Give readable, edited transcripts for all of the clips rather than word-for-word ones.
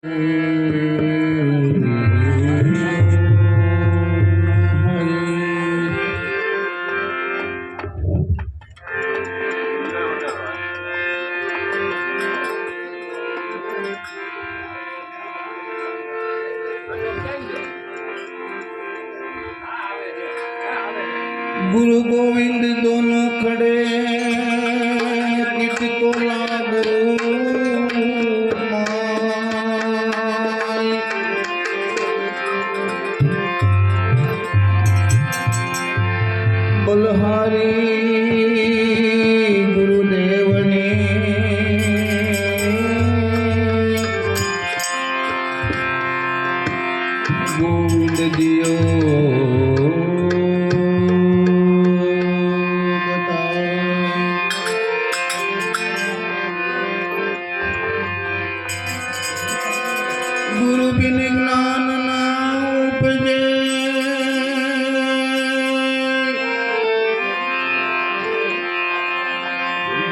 गुरु गोविंद दोनों खड़े कित को लागो माय। बलहारी गुरुदेव ने गोविंद दियो गुरु बिन ज्ञान ना उपजे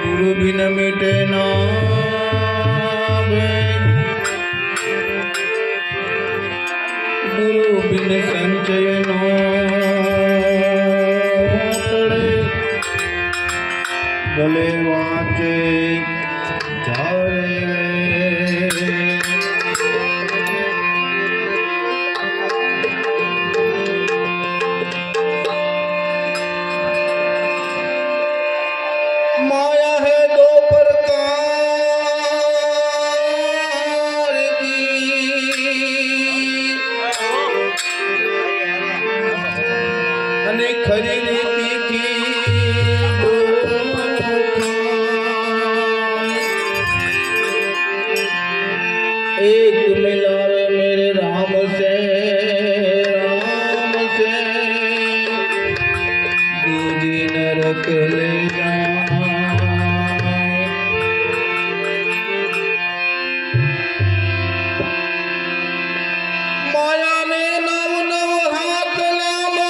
गुरु बिन मिटे ना गुरु बिन संचय नो भले वाचे जाए माया है दो प्रकार की अने खरी रीति की दो एक मिलावे मेरे राम से दूजी नरक ले माया ने नव नव हाथ लामा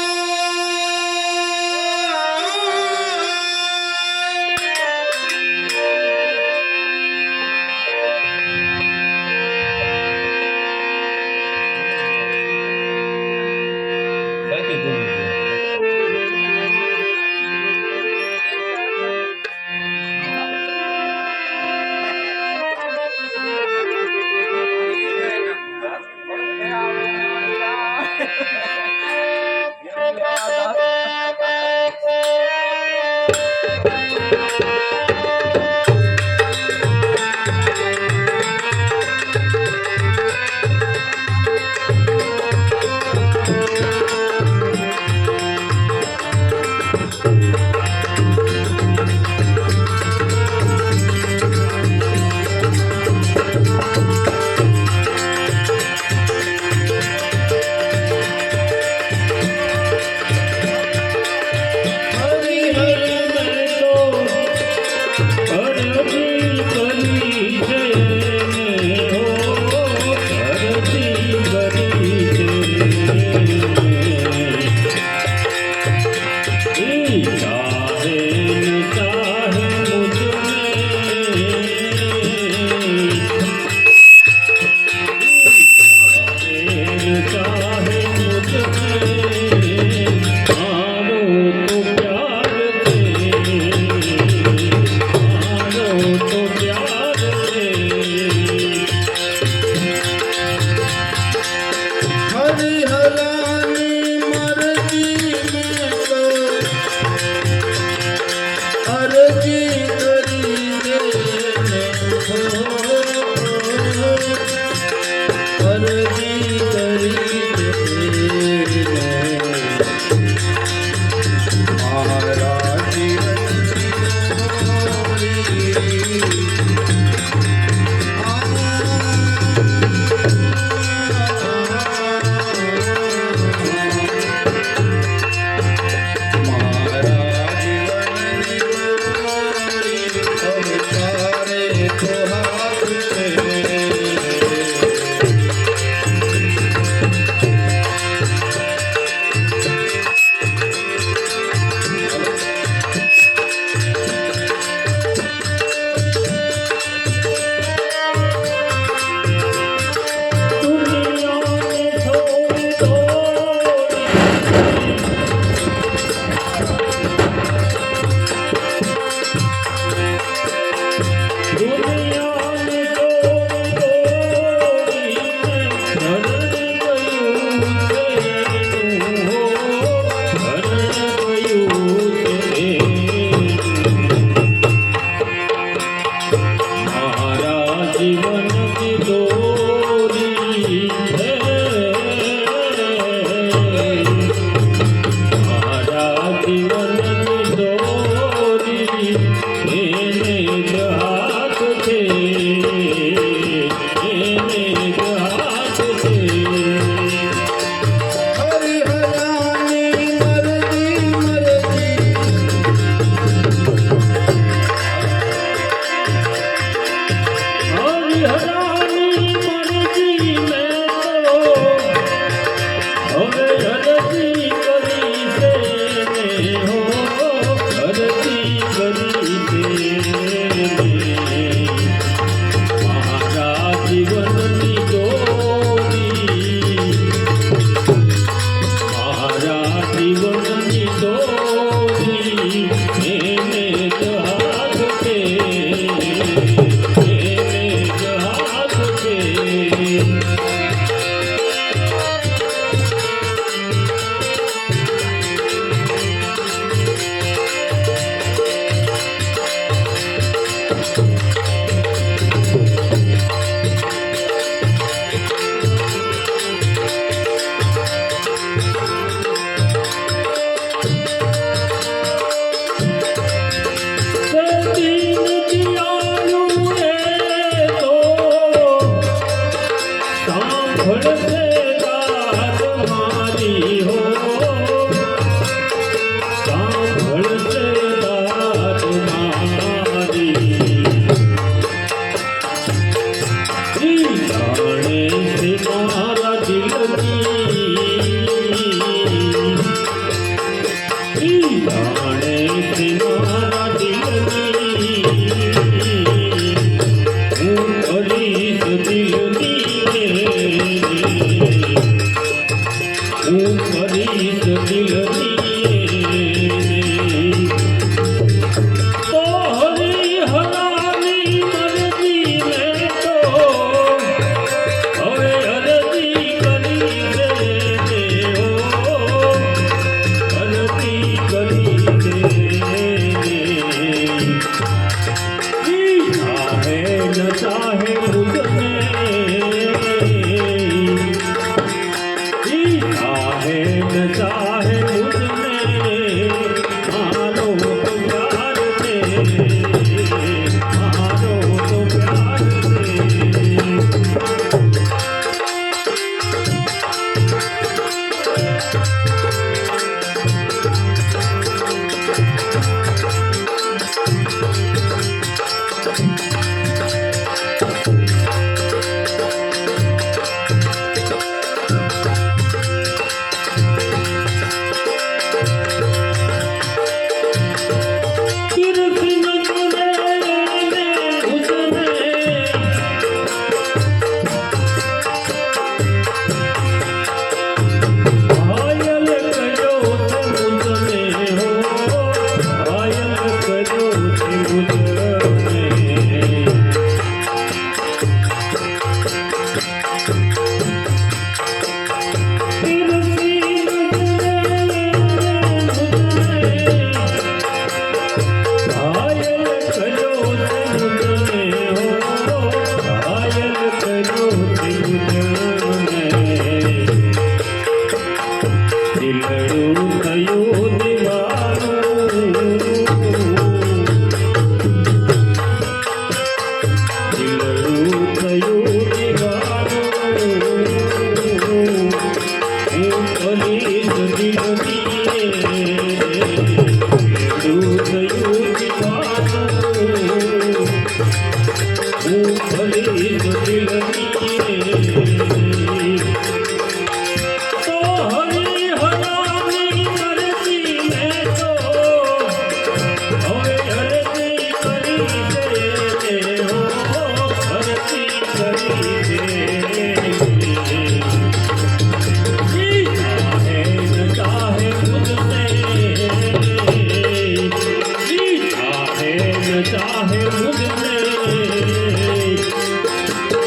ચાહે મુજને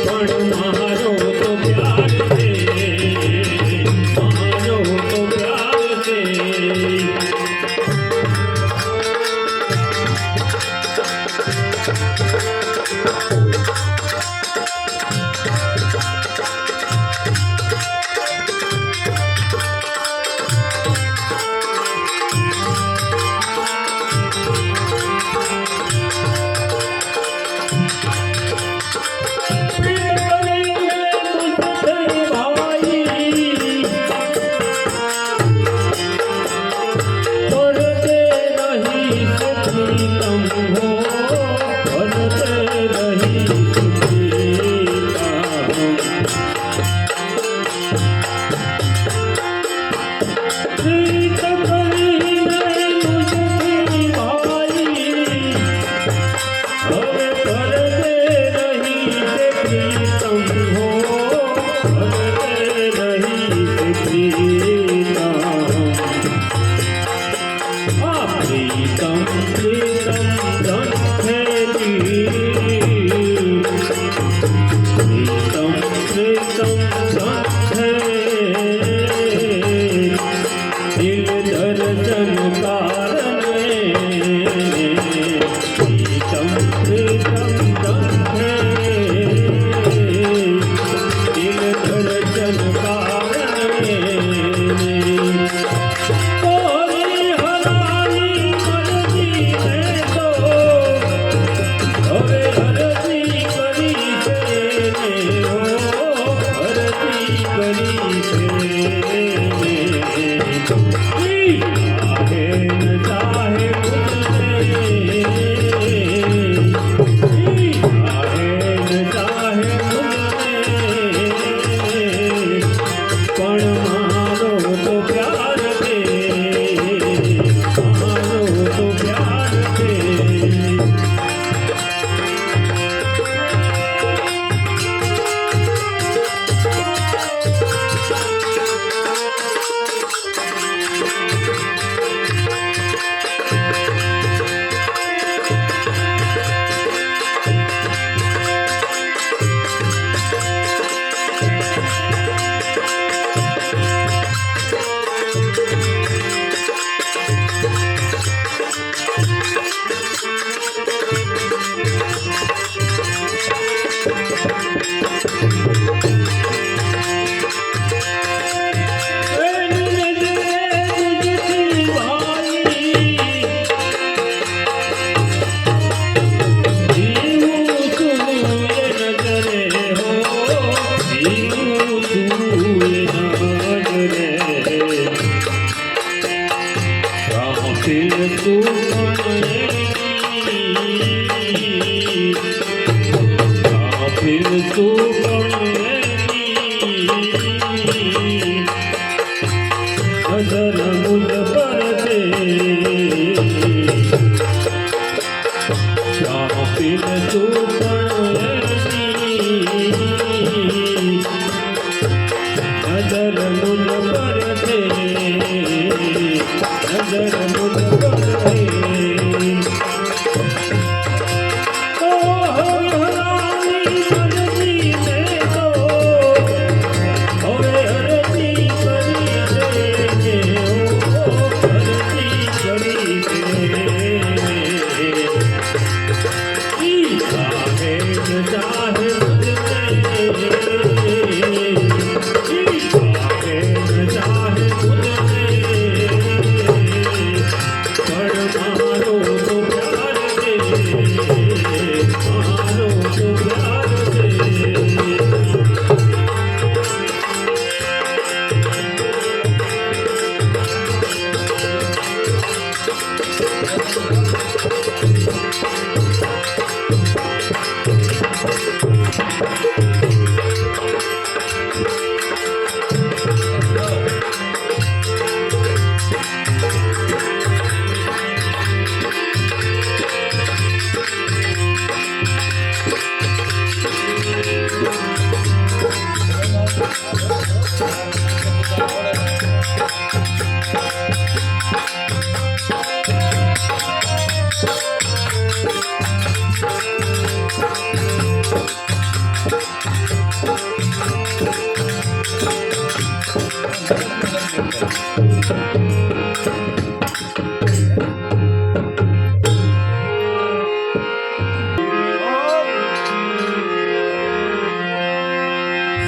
પણ મારો તો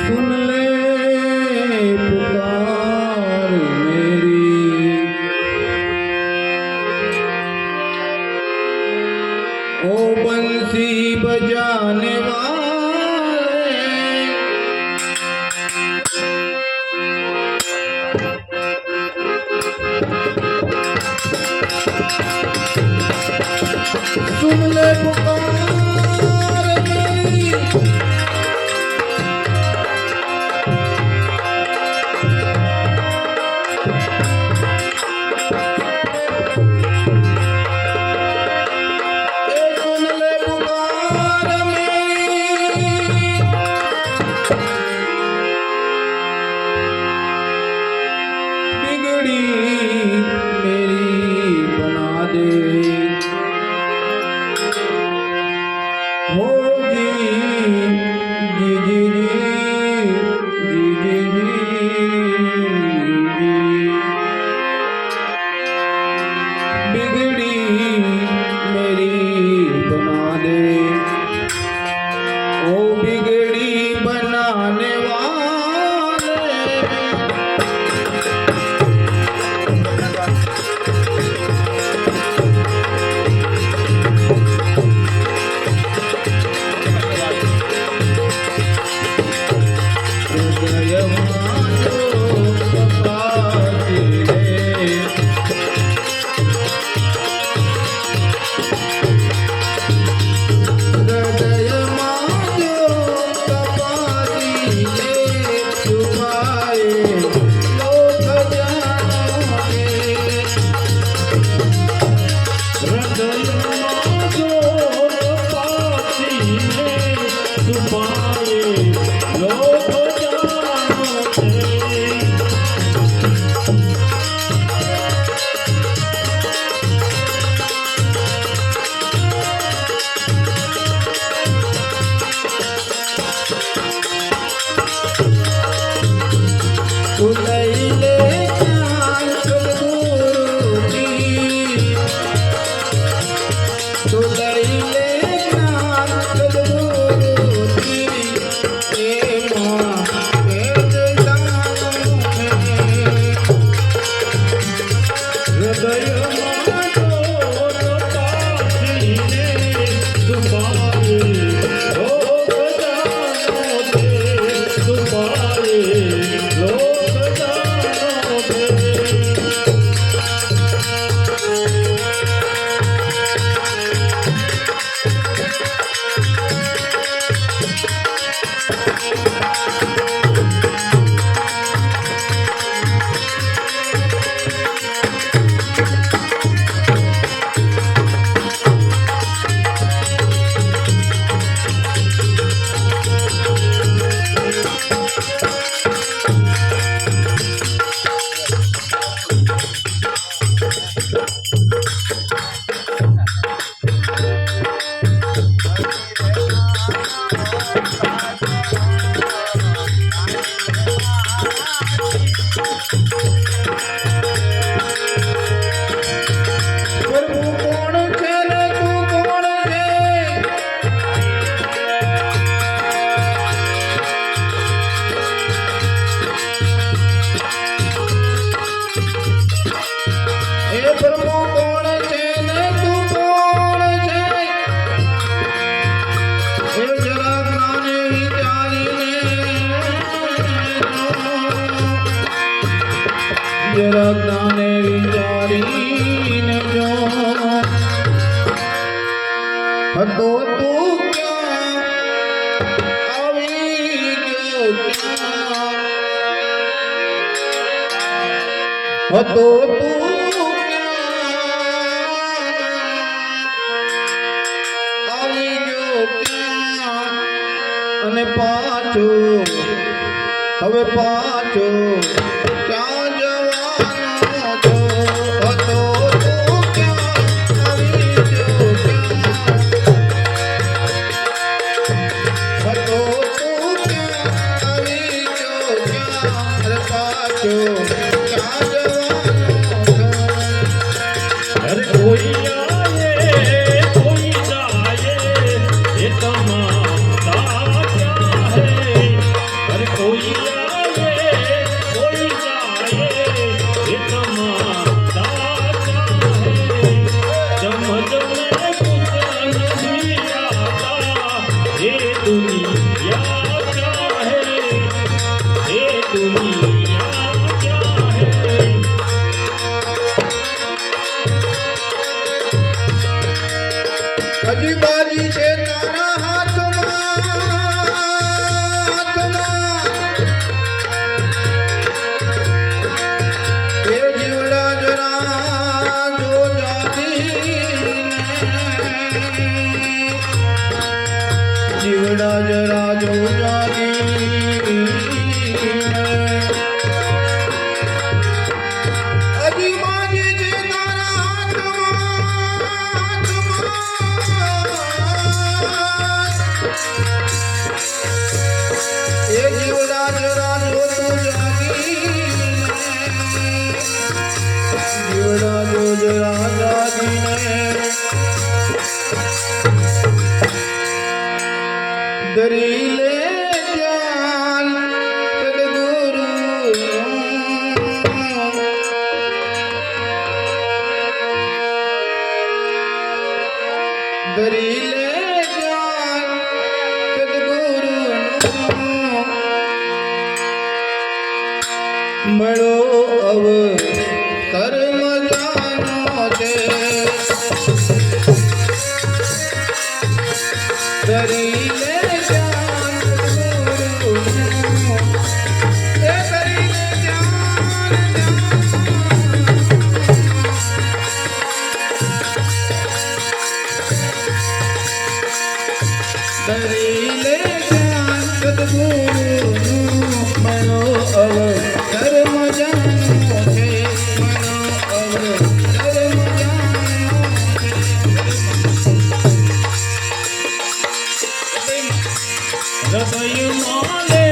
सुन ले पुकार मेरी, ओ बंसी बजाने वाले, सुन ले पुकार मेरी, જરદાને વિચારીને જો હતો તું ક્યાં આવી ગયો ક્યાં હતો તું આવી ગયો ક્યાં અને પાછો હવે પાછો ક્યાં જવાનો છો હતો તું ક્યાં આવી ગયો ક્યાં હતો તું ક્યાં આવી ગયો ક્યાં અરે પાછો ક્યાં જવાનો છો અરે કોઈ આયે કોઈ જાય એ તમારા ક્યાં હે અરે કોઈ આવે કોઈ જાય એ તમારા ચાહે જમ જમે કુછ નથી आता ये दुनिया क्या है ये दुनिया क्या है હજી બાજી છે તારા હાથમાં એ જીવડા જરા જો જાગીને જીવડા જરા જો જાગીને હજી બાજી છે તારા હાથમાં એ જીવડા જરા જો તું જાગીને જીવડા જો જરા જાગીને ધરી લે ધ્યાન સદગુરુ ધરી લે ધ્યાન સદગુરુનું મળો અવસર મજાનો છે ધરી લે ધ્યાન સદગુરુનું એ ધરી લે ધરી લે ધ્યાન સદગુરુનું મળો અવસર મજાનો છે મળો અવસર મજાનો હૃદય માલે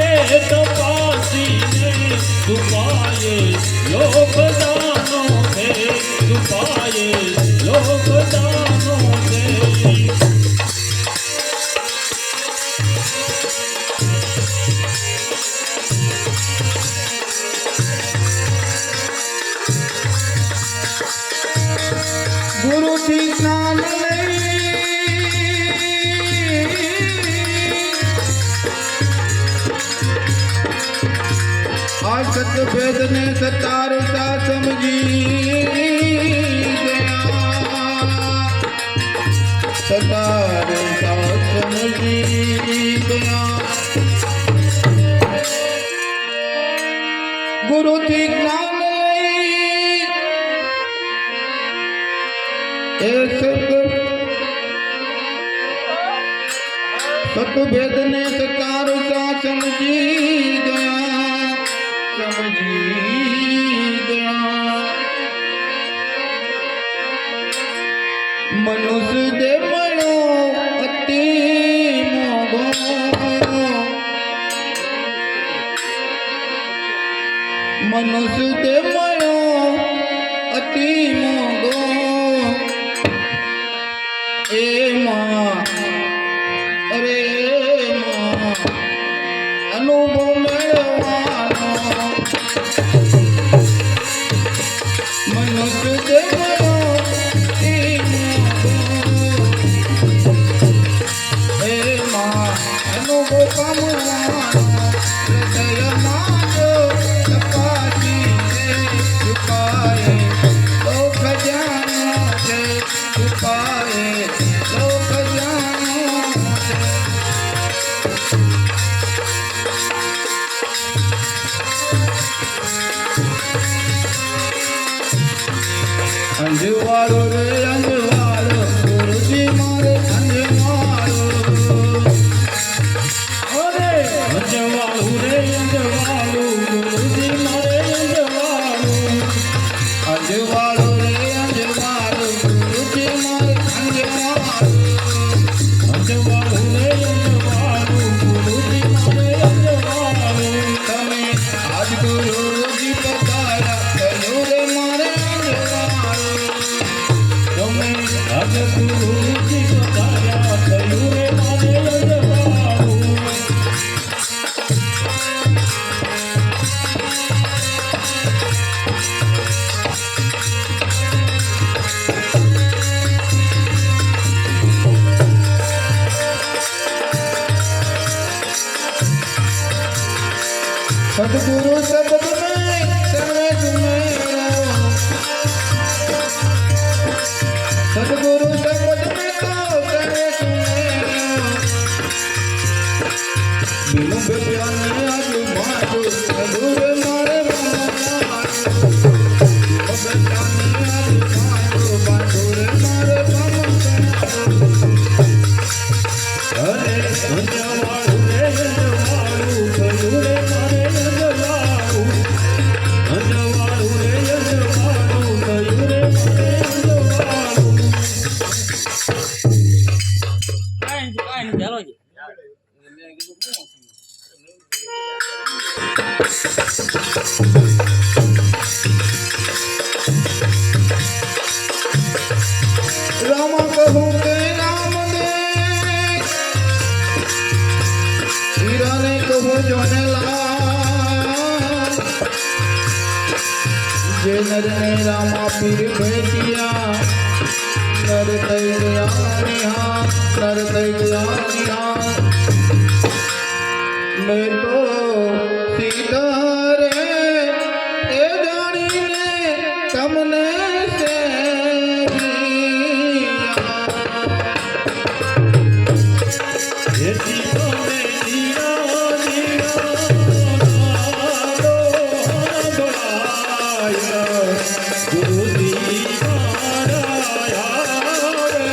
તપાસીને છુપાયે લોકદાનો છે છુપાયે લોકદાનો છે ગુરુથી જ્ઞાન લઈ આ સતભેદ ને સતારતા સમજી ગયા સતારતા સમજી ગયા ગુરુથી જ્ઞાન લઈ એ સતભેદ ને સતારતા સમજી ગયા મનુષ્ય દે મળ્યો અતિ મોગો મનુષ્ય દે મળ્યો અતિ મોગો એમાં અરે એમાં અનુભવ મેળવવાનો મનુષ્ય દે મળ્યો એમાં અનુભવ પામવાનો હૃદયમાં જો તપાસીને છુપાયે તો ખજાનો છે છુપાયે તો ખજાનો છે અંજવાળો રે અંજવાળો ગુરુજી મારે અંજવાળો અરે અંજવાળું રે અંજવાળું ગુરુજી મારે અંજવાળું અંજવાળો રે અંજવાળો ગુરુજી મારે અંજવાળો અંજવાળું રે અંજવાળું ગુરુજી મારે અંજવાળું તમે આજ ગુરુજી પધાર્યા થયું રે મારે અંજવાળો તમે સદગુરુ શબ્દ में सर्वे सुमेरो सदगुरु शब्द में तो सर्वे सुमेरो बिनु बेप्याने आजू बाजू सदगुरु मारे बेप्याने आजू बाजू मारे અરે અંજવાળું રે અંજવાળું ભલું રે મારે અંજવાળું અંજવાળું રે અંજવાળું ભલું રે મારે અંજવાળું राम कहूँ के राम दे हीरा ने कहूँ जोने लाल जे नर ने रामा पीर भेटिया नर तई गया निहार नर तई गया निहार मैं तो सीधा रे ए जानी ने तमने से એ જીવને જીરા જીરા દોડાયા ગુરુજી મારાયા રે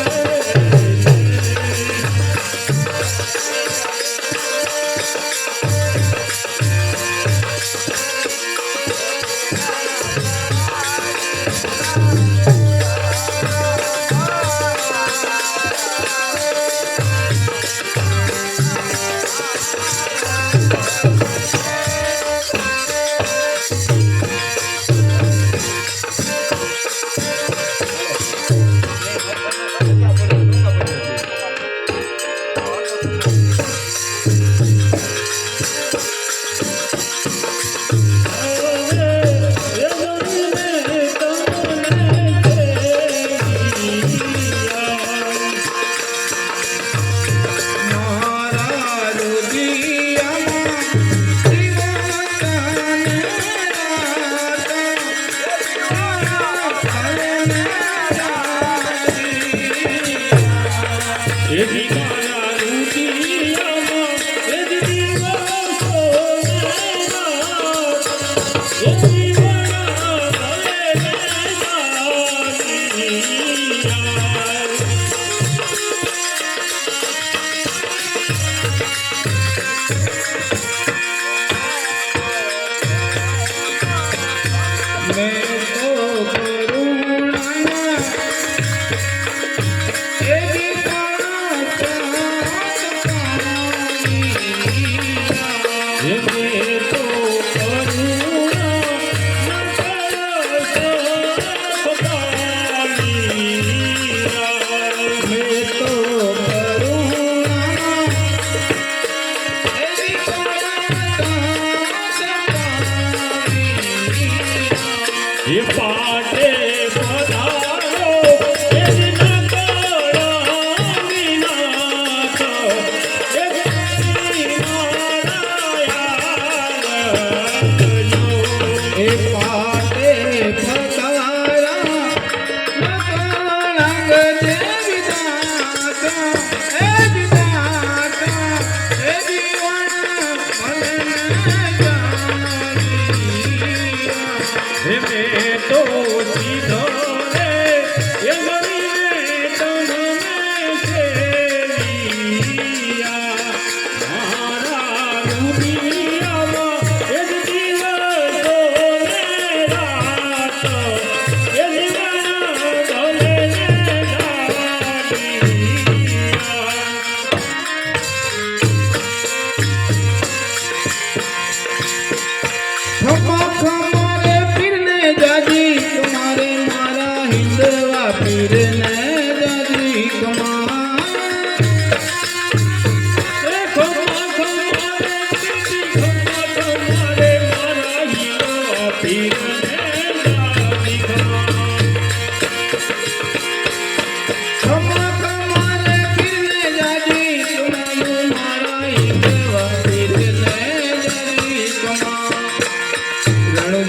Come on.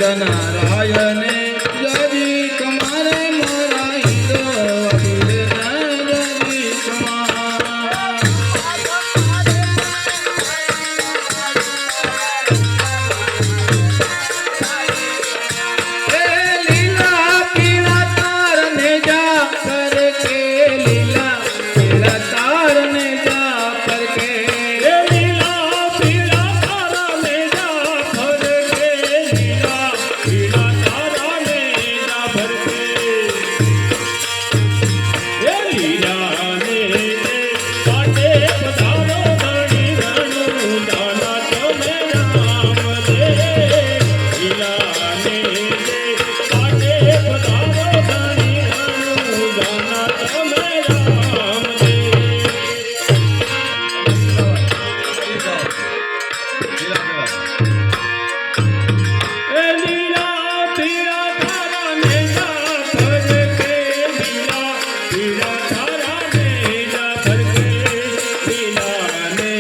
નારાયણે જજી કમારે મારા હિંદો જજી કમાર લીલા પીળા તાર ને જા કરકે લીલા પીળા તાર ને જા કરકે લીલા પીળા તારા ને જા ભરકે લીલા પીળા તારા ને જા ભરકે લીલા ને કાટે પધારો ધણી રણું દાના તમે રામ દે લીલા ને કાટે પધારો ધણી રણું દાના તમે રામ દે લીલા પીળા તારા ને જા ભરકે લીલા પીળા તારા ને જા ભરકે લીલા ને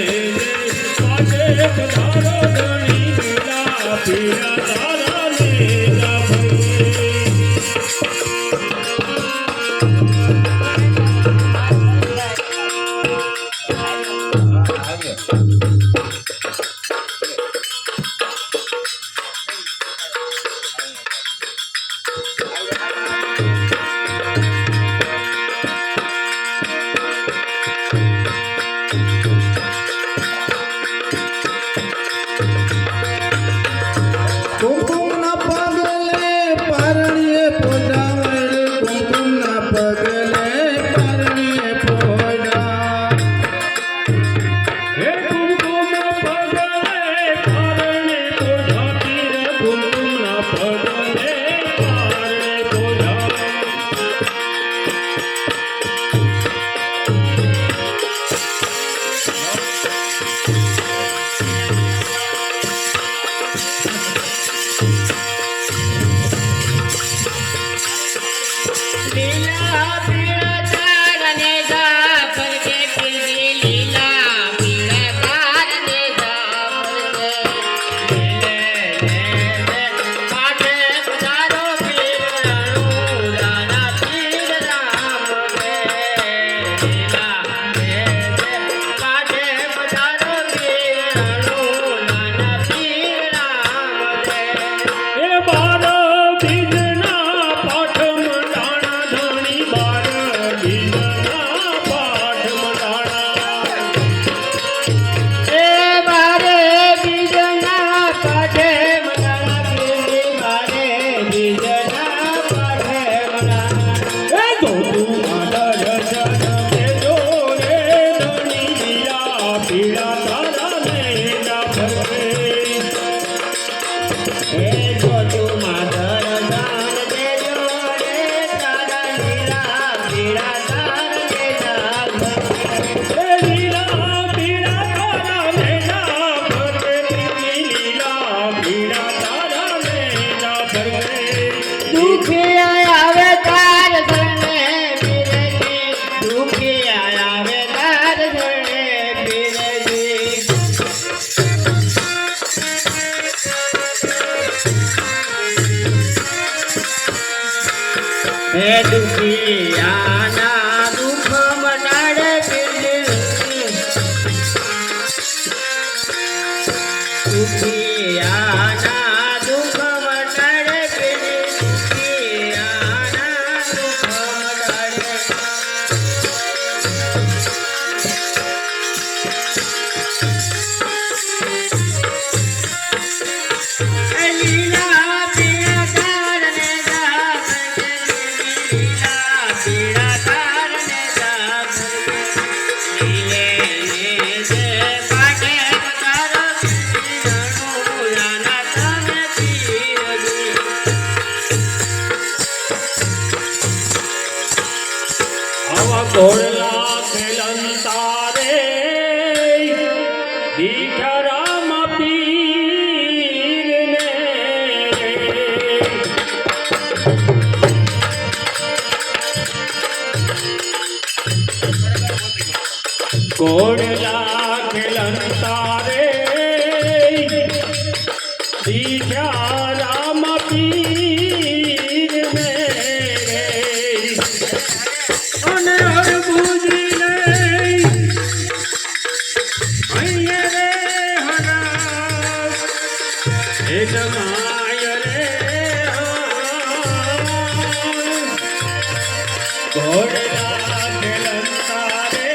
કાટે પધારો ધણી લીલા પીળા તારા ને જા ભરકે કુમકુમના પગલે પરણીએ પોજાવર કુમકુમના પગલે પરણીએ પોજા હે કુમકુમ પગલે કારણે પોજાતી રે કુમકુમના પગલે કારણે પોજા લીલા પીળા તારને જા ભરકે પીળી લીલા પીળા તારને જા ભરકે કાટે પધારો પીરણું દાના પીર રામ દે લીલા કાટે પધારો પીરણું દાના પીર રામ દે એ બાર બીજના પાઠ મંડાણા ધણી બાર બીજના પાઠ મંડાણા એ બારે બીજના પાઠે મનાણા પીળી બારે બીજના પાઠે મનાણા એ ગોકુ આદર જન દેજો રે ધણી લીલા પીળા તારા ને જા ભરકે એ ગોટુ માધર દાન દેજો રે તારા લીલા પીળા તાર દેજા ભરકે લીલા પીળા તારા ને જા ભરકે લીલા પીળા તારા ને જા ભરકે દુખિયા આવે તાર ધરણે પીરજી દુખિયા આવે તાર ધરણે પીરજી હે દુખિયાના દુઃખ મટાડે પીરજી દુખિયાના દુઃખ મટાડે પીરજી દુખિયાના દુઃખ મટાડે લીલા પીળા તારને જા ભરકે લીલા પીળા તારને જા ભરકે લીલે જે પાટે પધારો પીરણું દાના તમે પીરજી આવા ઘોડલા ખેલંતા રે દીઠા રામ પીરને ઘોડલા ખેલંતા રે દીઠા રામ પીર મેરે અને હરભુજીને અહીંયા રે હરા એ જમાય રે ઘોડલા ખેલતા રે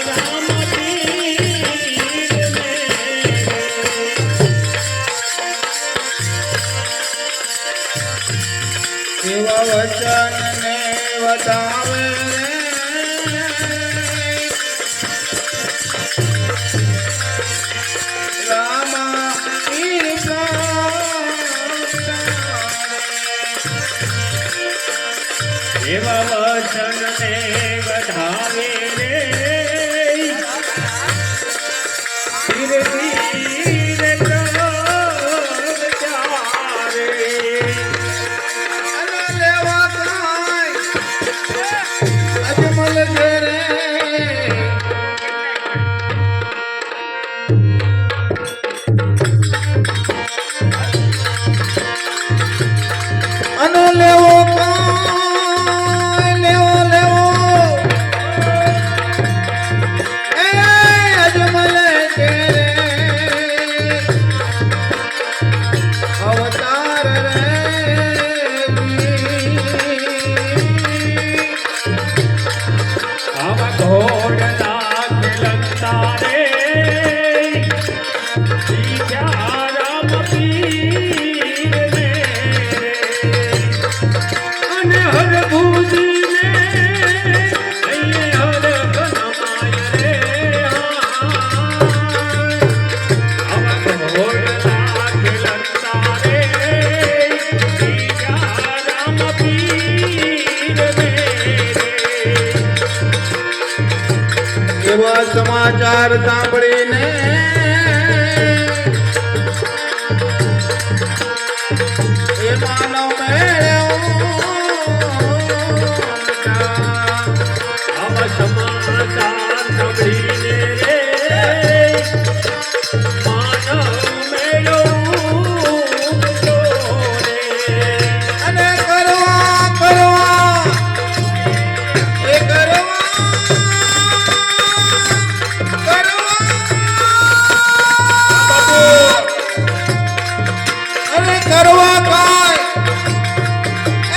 રામ પીર મેરે એવા વચન ને વધાવે રામા પીર એવા વચન ને વધાવે રે ધીરે ધીરે પ્રચારે અને લેવા કાંઈ અજમલ ઘેરે અને લેવો કાંઈ લેવો એ અજમલ ઘેરે અવતાર રે આવા ઘોડલા ખેલતા રે રામ પીર મેરે અને હરભુજીને અહીંયા હરખનમાય રે આવા ઘોડલા ખેલતા રે રામ પીર મેરે એવા સમાચાર સાંભળીને એ માનવ મેળ્યો આવા સમાચાર સાંભળીને રે માનવ મેળો ઉમટ્યો રે અને કરવા એ અરે કરવા કાંઈ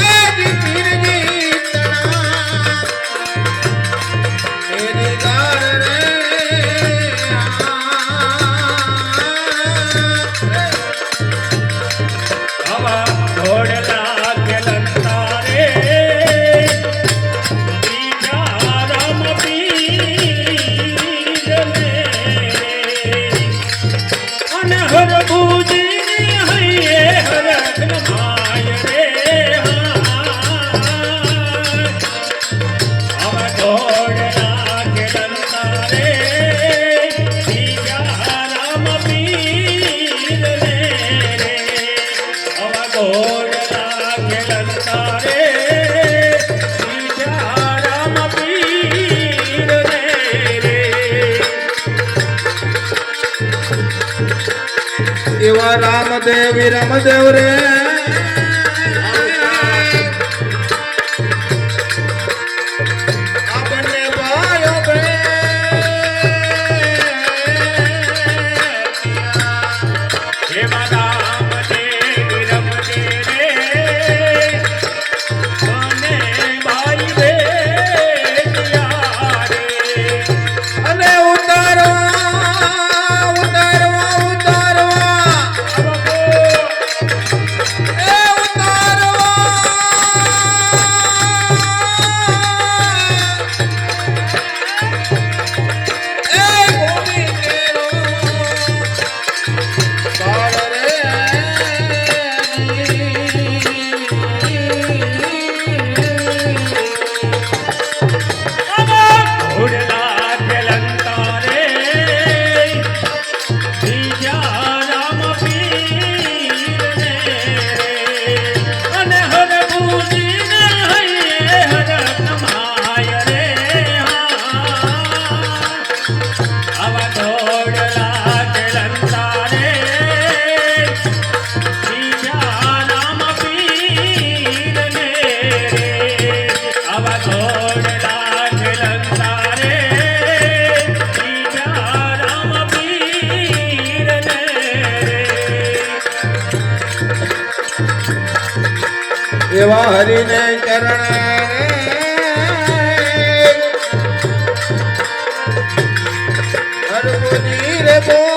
એ જી પીરજી તણા એની ગાર રે આવા ઘોડલા ખેલતા રે રામ પીર મેરે અને હરભુજીની હૈયે હરખનમાય રે આવા ઘોડલા ખેલતા રે રામ પીર મેરે આવા ઘોડલા ખેલતા રે રામ પીર મેરે એવા રામદેવ રમદેવ રે આપણને ભાયો બે એવા રામદેવ રમદે રે મને ભાઈ રે રે અને ઉતારવા એવા હરિને ચરણે હરગુજી રે બોલ્યા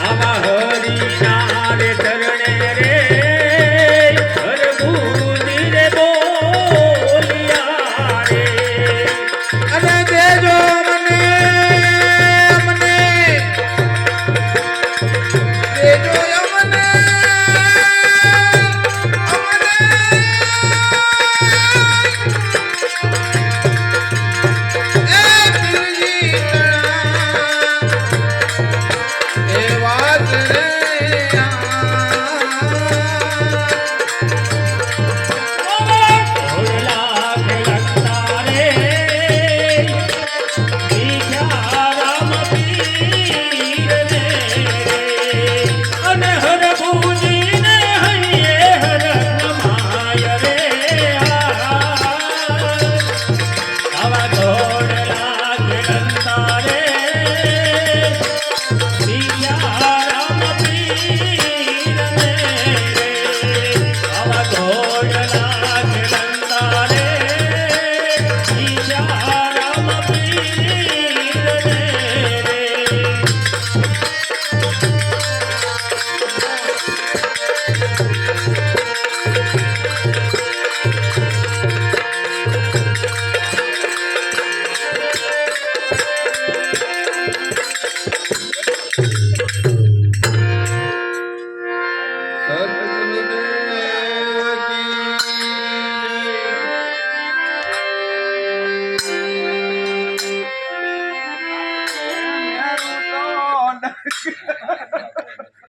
આવા હરિના રે ચરણે રે હરગુજી રે બોલ્યા રે અને દેજો મને મને દેજો અમને અમને એ પીરજી એ વાત રે